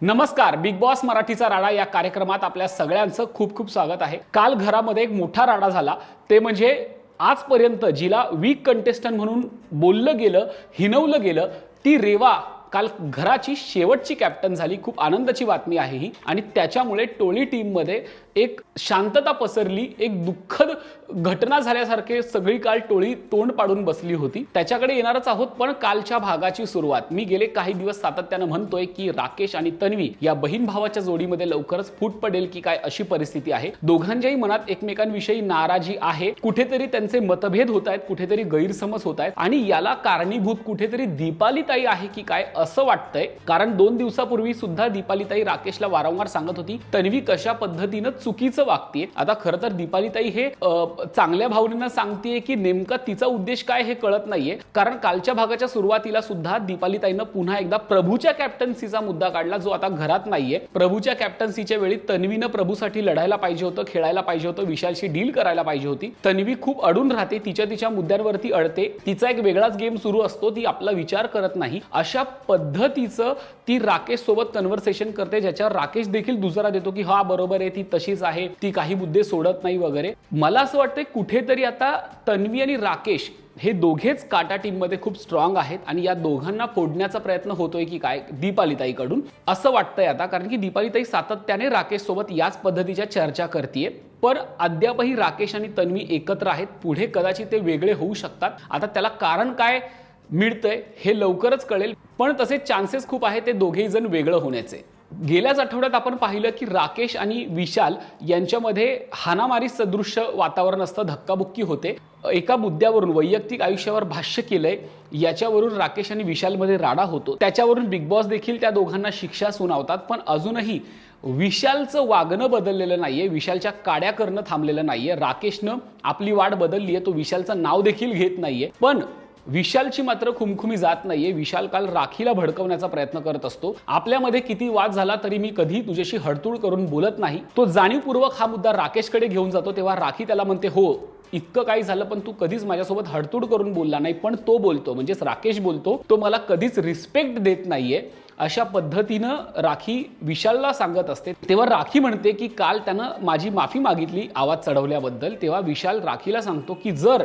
नमस्कार, big boss मराठीचा राडा या कार्यक्रमात आपल्या सगळ्यांचं खूप खूप स्वागत आहे। काल घरामध्ये एक मोठा राडा झाला, ते म्हणजे आजपर्यंत जिला वीक कंटेस्टंट म्हणून बोललं गेलं, हिनवलं गेलं, ती रेवा काल घराची शेवटची कॅप्टन झाली। खूप आनंदाची बातमी आहे ही, आणि त्याच्यामुळे टोळी टीम मध्ये एक शांतता पसरली, एक दुःखद घटना झाल्यासारखे सगळी काल टोळी तोंड पाडून बसली होती। त्याच्याकडे येणारच आहोत, पण कालच्या भागाची सुरुवात मी गेले काही दिवस सातत्याने म्हणतोय की राकेश आणि तन्वी या बहीण भावाच्या जोडीमध्ये लवकरच फूट पडेल की काय अशी परिस्थिती आहे। दोघांच्याही मनात एकमेकांविषयी नाराजी आहे, कुठेतरी त्यांचे मतभेद होत आहेत, कुठेतरी गैरसमज होत आहेत, आणि याला कारणीभूत कुठेतरी दीपालीताई आहे की काय असं वाटतंय। कारण 2 दिवसापूर्वी सुद्धा दीपालीताई राकेशला वारंवार सांगत होती तन्वी कशा पद्धतीने चुकीचं वागते। आता खरं तर दीपालीताई हे चांगल्या भावनेनं सांगतेय की नेमका तिचा उद्देश काय हे कळत नाहीये। कारण कालच्या भागाच्या सुरुवातीला सुद्धा दीपालीताईनं पुन्हा एकदा प्रभूच्या कॅप्टन्सीचा मुद्दा काढला, जो आता घरात नाहीये। प्रभूच्या कॅप्टन्सीच्या वेळी तन्वीनं प्रभूसाठी लढायला पाहिजे होतं, खेळायला पाहिजे होतं, विशालशी डील करायला पाहिजे होती। तन्वी खूप अडून राहते, तिच्या मुद्द्यांवरती अडते, तिचा एक वेगळाच गेम सुरू असतो, ती आपला विचार करत नाही। अशा पद्धतीचं ती राकेश सोबत कन्व्हर्सेशन करते, ज्याच्यावर राकेश देखील दुसरा देतो की हा बरोबर आहे, ती तशीच आहे, ती काही मुद्दे सोडत नाही वगैरे। मला असं वाटतं कुठेतरी आता तन्वी आणि राकेश हे दोघेच काटा टीम मध्ये खूप स्ट्रॉंग आहेत, आणि या दोघांना फोडण्याचा प्रयत्न होतोय की काय दीपालीताईकडून असं वाटतंय आता। कारण की दीपालीताई सातत्याने राकेश सोबत याच पद्धतीच्या चर्चा करतेय, पण अद्यापही राकेश आणि तन्वी एकत्र आहेत। पुढे कदाचित ते वेगळे होऊ शकतात। आता त्याला कारण काय मिळतंय हे लवकरच कळेल, पण तसे चान्सेस खूप आहे ते दोघेही जण वेगळं होण्याचे। गेल्याच आठवड्यात आपण पाहिलं की राकेश आणि विशाल यांच्यामध्ये हानामारी सदृश्य वातावरण असतं, धक्काबुक्की होते। एका मुद्द्यावरून वैयक्तिक आयुष्यावर भाष्य केलंय, याच्यावरून राकेश आणि विशालमध्ये राडा होतो। त्याच्यावरून बिग बॉस देखील त्या दोघांना शिक्षा सुनावतात, पण अजूनही विशालचं वागणं बदललेलं नाहीये, विशालच्या काड्या करणं थांबलेलं नाहीये। राकेशनं आपली वाट बदलली आहे, तो विशालचं नाव देखील घेत नाहीये, पण विशालची मात्र खुमखुमी जात नाहीये। विशाल काल राखीला भडकवण्याचा प्रयत्न करत असतो। आपल्यामध्ये किती वाद झाला तरी मी कधी तुझ्याशी हडतूळ करून बोलत नाही, तो जाणीवपूर्वक हा मुद्दा राकेशकडे घेऊन जातो। तेव्हा राखी त्याला म्हणते, हो इतकं काही झालं पण तू कधीच माझ्यासोबत हडतूड करून बोलला नाही, पण तो बोलतो म्हणजेच राकेश बोलतो, तो मला कधीच रिस्पेक्ट देत नाहीये, अशा पद्धतीनं राखी विशालला सांगत असते। तेव्हा राखी म्हणते की काल त्यानं माझी माफी मागितली आवाज चढवल्याबद्दल। तेव्हा विशाल राखीला सांगतो की जर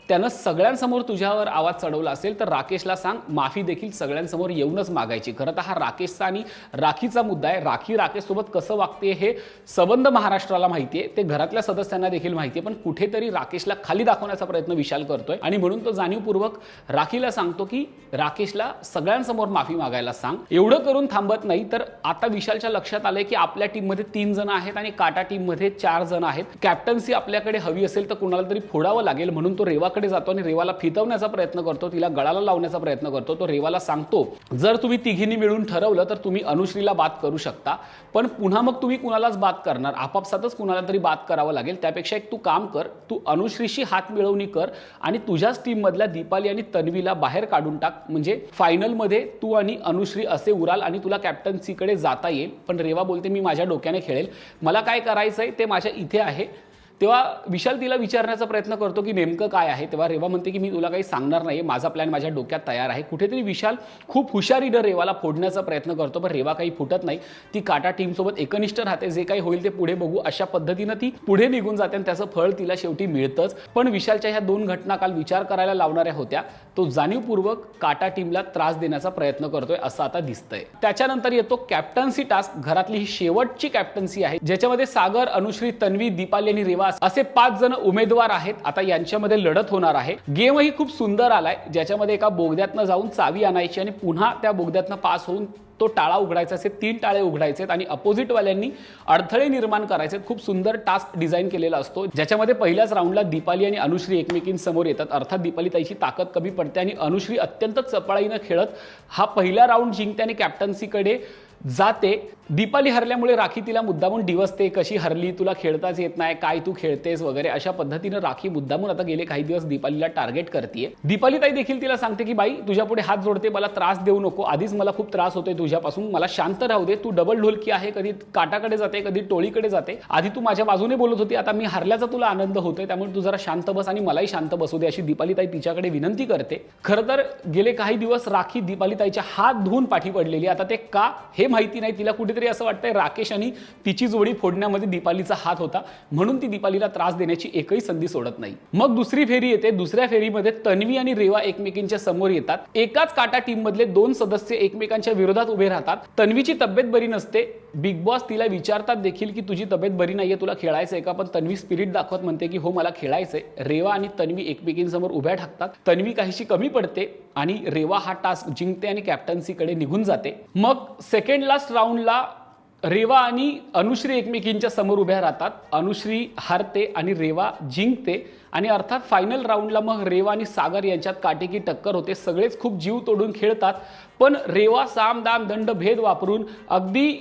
त्यानं सगळ्यांसमोर तुझ्यावर आवाज चढवला असेल तर राकेशला सांग माफी देखील सगळ्यांसमोर येऊनच मागायची। खरं तर हा राकेशचा आणि राखीचा मुद्दा आहे। राखी राकेशसोबत कसं वागते हे सबंध महाराष्ट्राला माहिती आहे, ते घरातल्या सदस्यांना देखील माहिती आहे, पण कुठेतरी राकेशला खाली दाखवण्याचा प्रयत्न विशाल करतोय, आणि म्हणून तो जाणीवपूर्वक राखीला सांगतो की राकेशला सगळ्यांसमोर माफी मागायला सांग। एवढं करून थांबत नाही तर आता विशालच्या लक्षात आलंय की आपल्या टीममध्ये 3 जण आहेत आणि काटा टीममध्ये 4 जण आहेत। कॅप्टन्सी आपल्याकडे हवी असेल तर कुणाला तरी फोडावं लागेल, म्हणून तो रेवा कडे जातो आणि रेवाला फितवण्याचा प्रयत्न करतो, तिला गळाला लावण्याचा प्रयत्न करतो। तो रेवाला सांगतो जर तुम्ही तिघींनी मिळून ठरवलं तर तुम्ही अनुश्रीला बात करू शकता, पण पुन्हा मग तुम्ही कुणालाच बात करणार, आपापसातच कुणाला तरी बात करावं लागेल। त्यापेक्षा एक तू काम कर, तू अनुश्रीशी हात मिळवणी कर आणि तुझ्याच टीम मधल्या दीपाली आणि तन्वीला बाहेर काढून टाक, म्हणजे फायनल मध्ये तू आणि अनुश्री असे उराल आणि तुला कॅप्टन्सीकडे जाता येईल। पण रेवा बोलते मी माझ्या डोक्याने खेळेल, मला काय करायचंय ते माझ्या इथे आहे। तेव्हा विशाल तिला विचारण्याचा प्रयत्न करतो की नेमकं काय आहे। तेव्हा रेवा म्हणते की मी तुला काही सांगणार नाही, माझा प्लॅन माझ्या डोक्यात तयार आहे। कुठेतरी विशाल खूप हुशारीनं रेवाला फोडण्याचा प्रयत्न करतो, पण रेवा काही फुटत नाही, ती काटा टीम सोबत एकनिष्ठ राहते। जे काही होईल ते पुढे बघू अशा पद्धतीनं ती पुढे निघून जाते, आणि त्याचं फळ तिला शेवटी मिळतंच। पण विशालच्या ह्या 2 घटना काल विचार करायला लावणाऱ्या होत्या, तो जाणीवपूर्वक काटा टीमला त्रास देण्याचा प्रयत्न करतोय असं आता दिसतंय। त्याच्यानंतर येतो कॅप्टन्सी टास्क। घरातली ही शेवटची कॅप्टन्सी आहे, ज्याच्यामध्ये सागर, अनुश्री, तन्वी, दीपाली आणि रेवा असे 5 जण उमेदवार आहेत। आता यांच्यामध्ये लढत होणार आहे। गेमही खूप सुंदर आलाय, ज्याच्यामध्ये एका बोगद्यातनं जाऊन चावी आणायची आणि पुन्हा त्या बोगद्यातनं पास होऊन तो टाळा उघडायचा असे 3 टाळे उघडायचे आणि अपोजिट वाल्यांनी अडथळे निर्माण करायचे। खूप सुंदर टास्क डिझाइन केलेला असतो, ज्याच्यामध्ये पहिल्याच राऊंडला दीपाली आणि अनुश्री एकमेकींसमोर येतात। अर्थात दीपाली ताईची ताकद कमी पडते आणि अनुश्री अत्यंत चपळाईनं खेळत हा पहिला राऊंड जिंकते आणि कॅप्टन्सीकडे जाते। दीपाली हरल्यामुळे राखी तिला मुद्दामून डिवसते, कशी हरली, तुला खेळताच येत नाही, काय तू खेळतेस वगैरे अशा पद्धतीनं राखी मुद्दामून आता गेले काही दिवस दीपालीला टार्गेट करते। दीपाली ताई देखील तिला सांगते की बाई तुझ्या पुढे हात जोडते, मला त्रास देऊ नको, आधीच मला खूप त्रास होतोय तुझ्यापासून, मला शांत राहू दे, तू डबल ढोलकी आहे, कधी काटाकडे जाते कधी टोळीकडे जाते, आधी तू माझ्या बाजूने बोलत होती, आता मी हरल्याचा तुला आनंद होतोय, त्यामुळे तू जरा शांत बस आणि मलाही शांत बसू दे, अशी दीपाली ताई तिच्याकडे विनंती करते। खरं तर गेले काही दिवस राखी दीपाली ताईच्या हात धुवून पाठी पडलेली, आता ते का हे माहिती नाही, तिला कुठेतरी असं वाटतंय राकेश आणि तिची जोडी फोडण्यामध्ये दीपालीचा हात होता, म्हणून ती दीपालीला त्रास देण्याची एकही संधी सोडत नाही. मग दुसरी फेरी येते. दुसऱ्या फेरीमध्ये तन्वी आणि रेवा एकमेकींच्या समोर येतात. एकाच काटा टीम मधले 2 सदस्य एकमेकांच्या विरोधात उभे राहतात. तन्वीची तब्येत बरी नसते. बिग बॉस तिला विचारतात देखील की तुझी तब्येत बरी नाहीये, तुला खेळायचंय का? पण तन्वी स्पिरिट दाखवत म्हणते की हो मला खेळायचंय. रेवा आणि तन्वी एकमेकींसमोर उभ्या ठाकतात. तन्वी काहीशी कमी पडते आणि रेवा हा टास्क जिंकते आणि कॅप्टन्सीकडे निघून जाते. मग सेकंड लास्ट राऊंडला रेवा आणि अनुश्री एकमेकींच्या समोर उभ्या राहतात. अनुश्री हारते आणि रेवा जिंकते आणि अर्थात फायनल राऊंडला मग रेवा आणि सागर यांच्यात काटेकी टक्कर होते. सगळेच खूप जीव तोडून खेळतात, पण रेवा साम दाम दंड भेद वापरून अगदी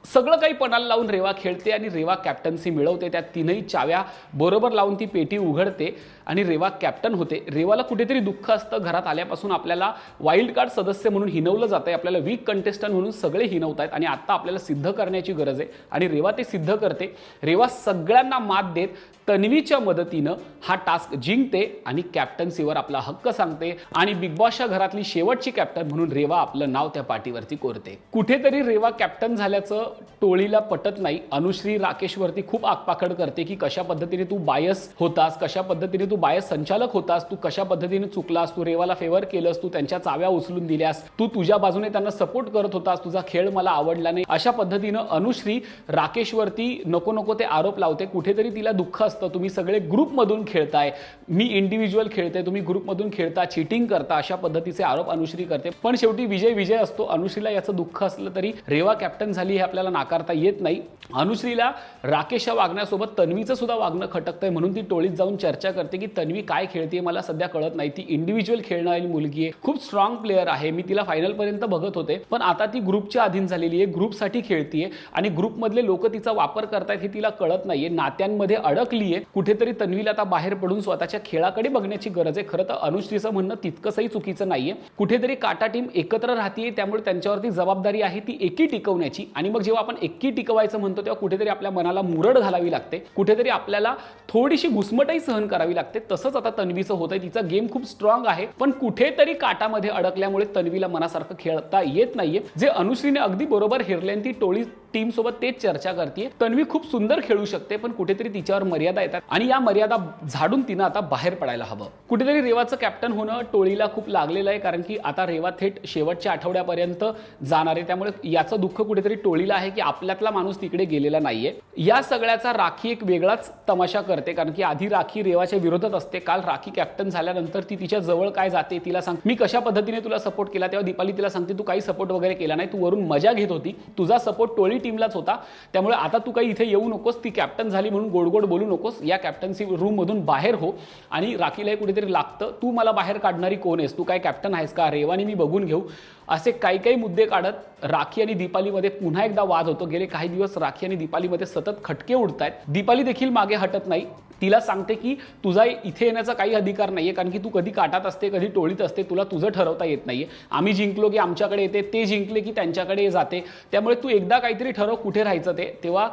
सगळं काही पणाला लावून रेवा खेळते आणि रेवा कॅप्टन्सी मिळवते. त्या 3ही चाव्या बरोबर लावून ती पेटी उघडते आणि रेवा कॅप्टन होते. रेवाला कुठेतरी दुःख असतं. घरात आल्यापासून आपल्याला वाईल्ड कार्ड सदस्य म्हणून हिनवलं जातंय, आपल्याला वीक कंटेस्टंट म्हणून सगळे हिनवतायत आणि आता आपल्याला सिद्ध करण्याची गरज आहे आणि रेवा ते सिद्ध करते. रेवा सगळ्यांना मात देत तन्वीच्या मदतीनं हा टास्क जिंकते आणि कॅप्टन्सीवर आपला हक्क सांगते आणि बिग बॉसच्या घरातली शेवटची कॅप्टन म्हणून रेवा आपलं नाव त्या पाठीवरती कोरते. कुठेतरी रेवा कॅप्टन झाल्याचं टोळीला पटत नाही. अनुश्री राकेशवरती खूप आगपाखड करते की कशा पद्धतीने तू बायस होतास, कशा पद्धतीने तू बायस संचालक होतास, तू कशा पद्धतीने चुकलास, तू रेवाला फेवर केलंस, तू त्यांच्या चाव्या उचलून दिल्यास, तू तुझ्या बाजूने त्यांना सपोर्ट करत होतास, तुझा खेळ मला आवडला नाही. अशा पद्धतीनं अनुश्री राकेशवरती नको नको ते आरोप लावते. कुठेतरी तिला दुःख असतं, तुम्ही सगळे ग्रुपमधून खेळताय, मी इंडिव्हिज्युअल खेळते, तुम्ही ग्रुपमधून खेळता, चीटिंग करता, अशा पद्धतीचे आरोप अनुश्री करते. पण शेवटी विजय विजय असतो. अनुश्रीला याचं दुःख असलं तरी रेवा कॅप्टन झाली हे आपल्याला नाकारता येत नाही. अनुश्रीला राकेशच्या वागण्यासोबत तन्वीचं सुद्धा वागणं खटकतंय, म्हणून ती टोळीत जाऊन चर्चा करते की तन्वी काय खेळते मला सध्या कळत नाही. ती इंडिव्हिज्युअल खेळणारी मुलगी आहे, खूप स्ट्रॉंग प्लेअर आहे, मी तिला फायनल पर्यंत बघत होते, पण आता ती ग्रुपच्या अधीन झालेली आहे, ग्रुपसाठी खेळतीये आणि ग्रुपमधले लोक तिचा वापर करतायत हे तिला कळत नाहीये, नात्यांमध्ये अडकलीये. कुठेतरी तन्वीला आता बाहेर पडून स्वतःच्या खेळाकडे बघण्याची गरज आहे. खरं तर अनुश्रीचं म्हणणं तितकंसही चुकीचं नाहीये. कुठेतरी काटा टीम एकत्र राहतीये, त्यामुळे त्यांच्यावरती जबाबदारी आहे ती एकी टिकवण्याची. आणि मग जेव्हा आपण एकी टिकवायचं म्हणतो तेव्हा कुठेतरी आपल्या मनाला मुरड घालावी लागते, कुठेतरी आपल्याला थोडीशी घुसमटही सहन करावी लागते. तसंच आता तन्वीचं होतंय. तिचा गेम खूप स्ट्रॉंग आहे, पण कुठेतरी काटामध्ये अडकल्यामुळे तन्वीला मनासारखं खेळता येत नाहीये. जे अनुश्रीने अगदी बरोबर हेरले, ती टोळी टीम सोबत तेच चर्चा करते. तन्वी खूप सुंदर खेळू शकते, पण कुठेतरी तिच्यावर मर्यादा येतात आणि या मर्यादा झाडून तिनं आता बाहेर पडायला हवं. कुठेतरी रेवाचं कॅप्टन होणं टोळीला खूप लागलेलं आहे, कारण की आता रेवा थेट शेवटच्या आठवड्यापर्यंत जाणार आहे. त्यामुळे याचं दुःख कुठेतरी टोळीला आहे की आपल्यातला माणूस तिकडे गेलेला नाहीये. या सगळ्याचा राखी एक वेगळाच तमाशा करते, कारण की आधी राखी रेवाच्या विरोधात असते. काल राखी कॅप्टन झाल्यानंतर ती तिच्या जवळ काय जाते, तिला सांग मी कशा पद्धतीने तुला सपोर्ट केला. तेव्हा दीपाली तिला सांगते तू काही सपोर्ट वगैरे केला नाही, तू वरून मजा घेत होती, तुझा सपोर्ट टोळी टीमलाच होता, त्यामुळे आता तू काही इथे येऊ नकोस, ती कॅप्टन झाली म्हणून गोड गोड बोलू नकोस, या कॅप्टन्सी रूम मधून बाहेर हो. आणि राखीला कुठेतरी लागतं, तू मला बाहेर काढणारी कोण आहेस, तू काय कॅप्टन आहेस का, रेवानी मी बघून घेऊ, असे काही काही मुद्दे काढत राखी आणि दीपालीमध्ये पुन्हा एकदा वाद होतो. गेले काही दिवस राखी आणि दीपालीमध्ये सतत खटके उडतायत. दीपाली देखील मागे हटत नाही, तिला सांगते की तुझा इथे येण्याचा काही अधिकार नाहीये, कारण की तू कधी काटात असते, कधी टोळीत असते, तुला तुझं ठरवता येत नाहीये. आम्ही जिंकलो की आमच्याकडे येते, ते जिंकले की त्यांच्याकडे जाते, त्यामुळे तू एकदा काहीतरी ठरव कुठे राहायचं ते. तेव्हा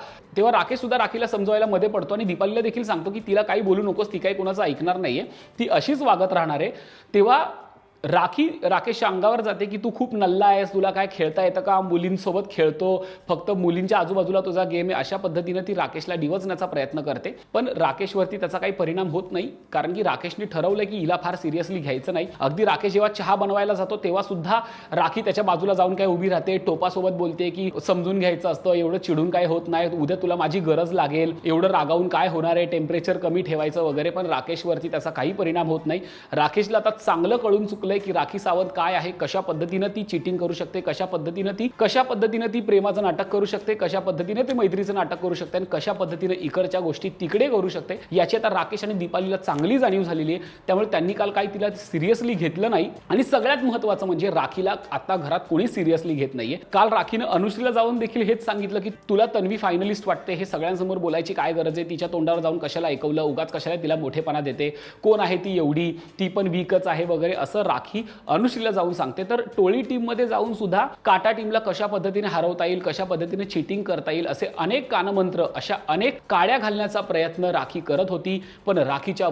राकेश सुद्धा राखीला समजवायला मध्ये पडतो आणि दीपालीला देखील सांगतो की तिला काही बोलू नकोस, ती काही कोणाचं ऐकणार नाहीये, ती अशीच वागत राहणार आहे. तेव्हा राखी राकेशच्या अंगावर जाते की तू खूप नल्ला आहेस, तुला काय खेळता येतं का, मुलींसोबत खेळतो, फक्त मुलींच्या आजूबाजूला तुझा गेम आहे, अशा पद्धतीने ती राकेशला डिवचण्याचा प्रयत्न करते. पण राकेशवरती त्याचा काही परिणाम होत नाही, कारण की राकेशने ठरवलं की हिला फार सिरियसली घ्यायचं नाही. अगदी राकेश जेव्हा चहा बनवायला जातो तेव्हा सुद्धा राखी त्याच्या बाजूला जाऊन काय उभी राहते, टोपासोबत बोलते की समजून घ्यायचं असतं, एवढं चिडून काय होत नाही, उद्या तुला माझी गरज लागेल, एवढं रागावून काय होणार आहे, टेम्परेचर कमी ठेवायचं वगैरे. पण राकेशवरती त्याचा काही परिणाम होत नाही. राकेशला आता चांगलं कळून चुकलं की राखी सावंत काय आहे, कशा पद्धतीने ती चीटिंग करू शकते, कशा पद्धतीने ती प्रेमाचं नाटक करू शकते, कशा पद्धतीने ती मैत्रीचं नाटक करू शकते आणि कशा पद्धतीने इकडच्या गोष्टी तिकडे करू शकते, याची आता राकेश आणि दीपालीला चांगली जाणीव झालेली आहे. त्यामुळे त्यांनी काल काही तिला सिरियसली घेतलं नाही. आणि सगळ्यात महत्त्वाचं म्हणजे राखीला आता घरात कोणी सिरियसली घेत नाहीये. काल राखीनं अनुश्रीला जाऊन देखील हेच सांगितलं की तुला तन्वी फायनलिस्ट वाटते, हे सगळ्यांसमोर बोलायची काय गरज आहे, तिच्या तोंडावर जाऊन कशाला ऐकवलं, उगाच कशाला तिला मोठेपणा देते, कोण आहे ती एवढी, ती पण वीकच आहे वगैरे, असं राखी अनुश्रीला जाऊन सांगते. तर टोळी टीममध्ये जाऊन सुद्धा काटा टीमला कशा पद्धतीने हरवता येईल, कशा पद्धतीने चीटिंग करता येईल असे अनेक कानमंत्र, अशा अनेक काड्या घालण्याचा प्रयत्न राखी करत होती. पण राखीच्या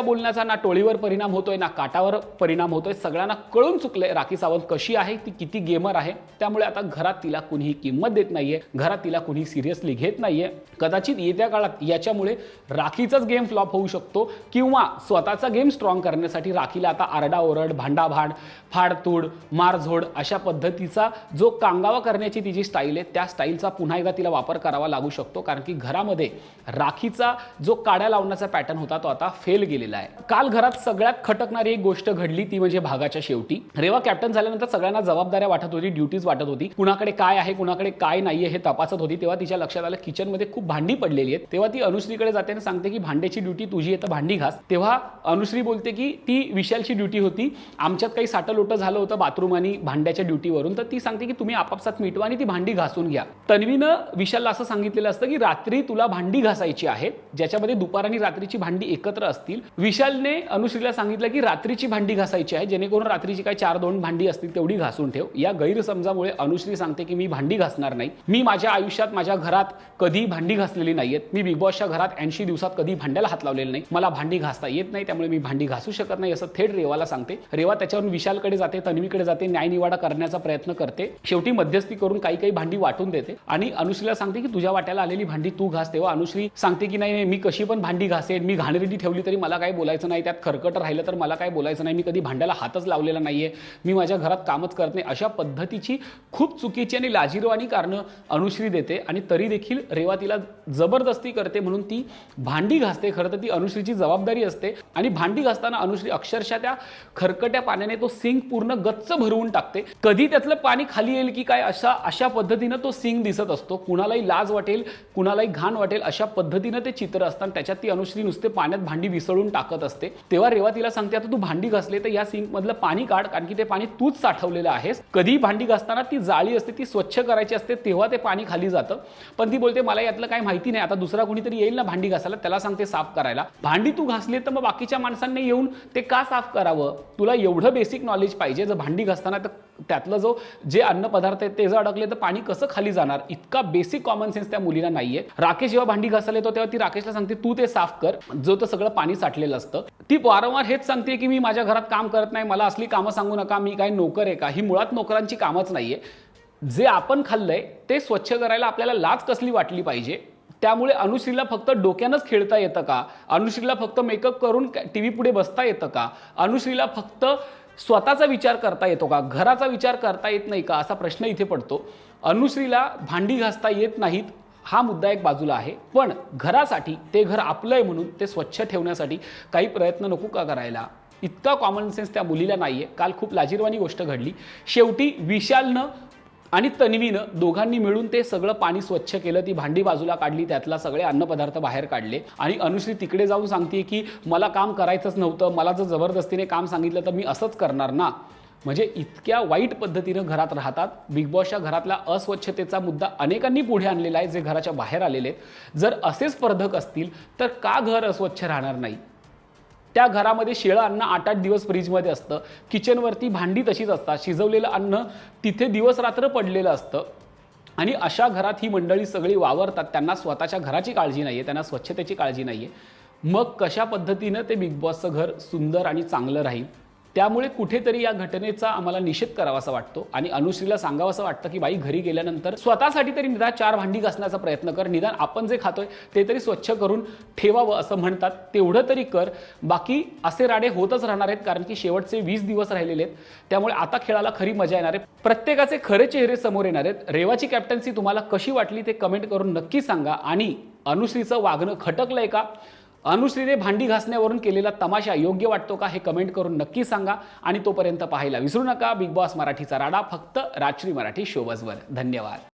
बोलण्याचा ना टोळीवर परिणाम होतोय ना काटावर परिणाम होतोय. सगळ्यांना कळून चुकलंय राखी सावंत कशी आहे, ती किती गेमर आहे. त्यामुळे आता घरात तिला कुणीही किंमत देत नाहीये, घरात तिला कुणी सिरियसली घेत नाहीये. कदाचित येत्या काळात याच्यामुळे राखीचाच गेम फ्लॉप होऊ शकतो किंवा स्वतःचा गेम स्ट्रॉंग करण्यासाठी राखीला आता आरडाओरड, भांडाभांड, फाडतूड, मारझोड अशा पद्धतीचा जो कांगावा करण्याची तिची स्टाईल आहे त्या स्टाईलचा पुन्हा एकदा तिला वापर करावा लागू शकतो. कारण की घरामध्ये राखीचा जो काड्या लावण्याचा पॅटर्न होता तो आता फेल गेलेला आहे. काल घरात सगळ्यात खटकणारी एक गोष्ट घडली ती म्हणजे भागाच्या शेवटी रेवा कॅप्टन झाल्यानंतर सगळ्यांना जबाबदाऱ्या वाटत होती, ड्युटीज वाटत होती, कुणाकडे काय आहे कुणाकडे काय नाहीये हे तपासत होती. तेव्हा तिच्या लक्षात आलं किचनमध्ये खूप भांडी पडलेली आहेत. तेव्हा ती अनुश्रीकडे जाते आणि सांगते की भांड्याची ड्युटी तुझी आहे तर भांडी घास. तेव्हा अनुश्री बोलते की ती विशालची ड्युटी होती, आमच्यात काही साटलोटं झालं होतं बाथरूम आणि भांड्याच्या ड्युटीवरून, तर ती सांगते की तुम्ही आपापसात मिटवा आणि ती भांडी घासून घ्या. तन्वीनं विशालला असं सांगितलेलं असतं की रात्री तुला भांडी घासायची आहे, ज्याच्यामध्ये दुपार आणि रात्रीची भांडी एकत्र असतील. विशालने अनुश्रीला सांगितलं की रात्रीची भांडी घासायची आहे, जेणेकरून रात्रीची काय 4-2 भांडी असतील तेवढी घासून ठेव. या गैरसमजामुळे अनुश्री सांगते की मी भांडी घासणार नाही, मी माझ्या आयुष्यात माझ्या घरात कधी भांडी घासलेली नाहीयेत, मी बिग बॉसच्या घरात 80 दिवसात कधी भांड्याला हात लावलेला नाही, मला भांडी घासता येत नाही, त्यामुळे मी भांडी घासू शकत नाही असं थेट रेवाला सांगते. रेवा त्याच्यावरून विशालकडे जाते, तन्वीकडे जाते, न्यायनिवाडा करण्याचा प्रयत्न करते. शेवटी मध्यस्थी करून काही भांडी वाटून देते आणि अनुश्रीला सांगते की तुझ्या वाट्याला आलेली भांडी तू घास. तेव्हा अनुश्री सांगते की नाही मी कशी पण भांडी घासेन, मी घाणेरडी ठेवली तरी मला काही बोलायचं नाही, त्यात खरकट राहिलं तर मला काही बोलायचं नाही, मी कधी भांड्याला हातच लावलेला नाहीये, मी माझ्या घरात कामच करत नाही. अशा पद्धतीची खूप चुकीची आणि लाजिरवाणी कारणं अनुश्री देते आणि तरी देखील रेवा तिला जबरदस्ती करते म्हणून ती भांडी घासते. खरं तर ती अनुश्रीची जबाबदारी असते आणि भांडी घासताना अनुश्री अक्षरशः त्या खरकट्या पाण्याने तो सिंक पूर्ण गच्च भरवून टाकते. कधी त्यातलं पाणी खाली येईल की काय अशा पद्धतीनं तो सिंक दिसत असतो. कुणालाही लाज वाटेल, कुणालाही घाण वाटेल अशा पद्धतीनं ते चित्र असतं. त्याच्यात ती अनुश्री नुसते पाण्यात भांडी विसळून टाकत असते. तेव्हा रेवा तिला सांगते आता तू भांडी घासले तर या सिंक मधलं पाणी काढ, कारण की ते पाणी तूच साठवलेलं आहेस. कधी भांडी घासताना ती जाळी असते ती स्वच्छ करायची असते तेव्हा ते पाणी खाली जातं. पण ती बोलते मला यातलं काही माहिती नाही, आता दुसरा कोणीतरी येईल ना भांडी घासायला त्याला सांगते साफ करायला. भांडी तू घासली तर मग बाकीच्या माणसांनी येऊन ते का साफ करावं? तुला एवढं बेसिक नॉलेज पाहिजे जर भांडी घासताना तर त्यातलं जे अन्न पदार्थ आहेत ते जर अडकले तर पाणी कसं खाली जाणार? इतका बेसिक कॉमन सेन्स त्या मुलीला नाहीये. राकेश जेव्हा भांडी घासायला येतो तेव्हा ती राकेशला सांगते तू ते साफ कर, जो तर सगळं पाणी साठलेलं असतं. ती वारंवार हेच सांगते की मी माझ्या घरात काम करत नाही, मला असली कामं सांगू नका, मी काय नोकर आहे का? ही मुळात नोकरांची कामच नाहीये. जे आपण खाल्लंय ते स्वच्छ करायला आपल्याला लाज कसली वाटली पाहिजे? त्यामुळे अनुश्रीला फक्त डोक्यानंच खेळता येतं का? अनुश्रीला फक्त मेकअप करून टीव्ही पुढे बसता येतं का? अनुश्रीला फक्त स्वतःचा विचार करता येतो का? घराचा विचार करता येत नाही का? असा प्रश्न इथे पडतो. अनुश्रीला भांडी घासता येत नाहीत हा मुद्दा एक बाजूला आहे, पण घरासाठी ते घर आपलं आहे म्हणून ते स्वच्छ ठेवण्यासाठी काही प्रयत्न नको का करायला? इतका कॉमन सेन्स त्या मुलीला नाहीये. काल खूप लाजिरवाणी गोष्ट घडली. शेवटी विशालनं आणि तन्वीनं दोघांनी मिळून ते सगळं पाणी स्वच्छ केलं, ती भांडी बाजूला काढली, त्यातला सगळे अन्नपदार्थ बाहेर काढले आणि अनुश्री तिकडे जाऊन सांगते की मला काम करायचंच नव्हतं, मला जर जबरदस्तीने काम सांगितलं तर मी असंच करणार ना. म्हणजे इतक्या वाईट पद्धतीनं घरात राहतात. बिग बॉसच्या घरातला अस्वच्छतेचा मुद्दा अनेकांनी पुढे आणलेला आहे जे घराच्या बाहेर आलेले आहेत. जर असे स्पर्धक असतील तर का घर अस्वच्छ राहणार नाही? त्या घरामध्ये शिळं अन्न 8-8 दिवस फ्रीजमध्ये असतं, किचनवरती भांडी तशीच असतात, शिजवलेलं अन्न तिथे दिवस रात्र पडलेलं असतं आणि अशा घरात ही मंडळी सगळी वावरतात. त्यांना स्वतःच्या घराची काळजी नाहीये, त्यांना स्वच्छतेची काळजी नाहीये. मग कशा पद्धतीनं ते बिग बॉसचं घर सुंदर आणि चांगलं राहील? त्यामुळे कुठेतरी या घटनेचा आम्हाला निषेध करावासा वाटतो आणि अनुश्रीला सांगावंसं वाटतं की बाई घरी गेल्यानंतर स्वतःसाठी तरी निदान 4 भांडी घासण्याचा प्रयत्न कर, निदान आपण जे खातोय ते तरी स्वच्छ करून ठेवावं असं म्हणतात, तेवढं तरी कर. बाकी असे राडे होतच राहणार आहेत कारण की शेवटचे 20 दिवस राहिलेले आहेत. त्यामुळे आता खेळाला खरी मजा येणार आहे, प्रत्येकाचे खरे चेहरे समोर येणार आहेत. रेवाची कॅप्टन्सी तुम्हाला कशी वाटली ते कमेंट करून नक्की सांगा आणि अनुश्रीचं वागणं खटकलंय का? अनुश्रीने भांडी घासण्यावरून केलेला तमाशा योग्य वाटतो का? हे कमेंट करून नक्की सांगा आणि तोपर्यंत पाहायला विसरू नका बिग बॉस मराठीचा राडा, फक्त राजश्री मराठी शोबजवर. धन्यवाद.